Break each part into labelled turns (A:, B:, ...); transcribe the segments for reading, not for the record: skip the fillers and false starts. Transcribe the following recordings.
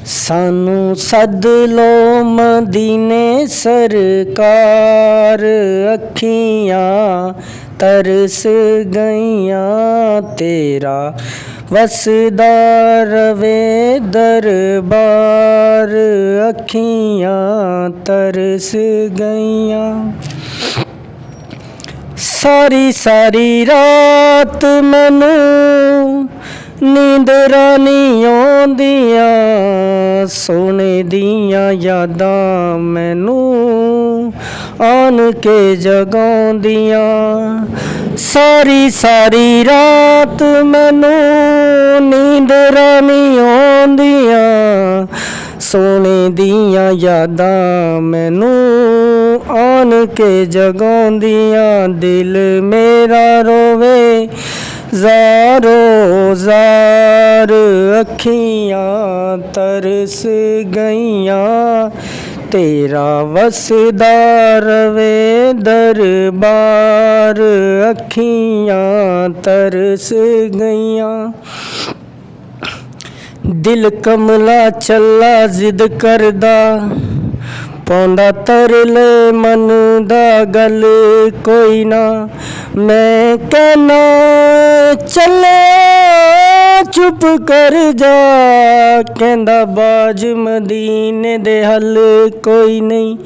A: सानू सद लो मदीने सरकार, अखियां तरस गईयां तेरा वसदा रवे दरबार, अखियां तरस गईयां। सारी सारी रात मैनू नींदरां नहीं आउंदियां, सोने दियां यादां मैनू आन के जगाउंदियां। सारी सारी रात मैनू नींदरां नहीं आउंदियां, सोने दियां यादां मैनू आन के जगाउंदियां। दिल मेरा रोवे ज़ारो ज़ार, अखियां तरस गईयां तेरा वसदा रवे दरबार, अखियां तरस गईयां। दिल कमला चला जिद करदा, पौंदा तरले मन दा गल कोई ना। मैं कहना चले चुप कर जा, कहंदा बाज मदीने दे हल कोई नहीं।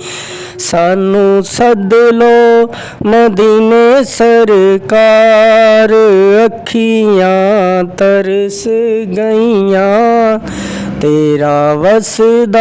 A: सानू सद लो मदीने सरकार, अखियां तरस गईयां तेरा वसदा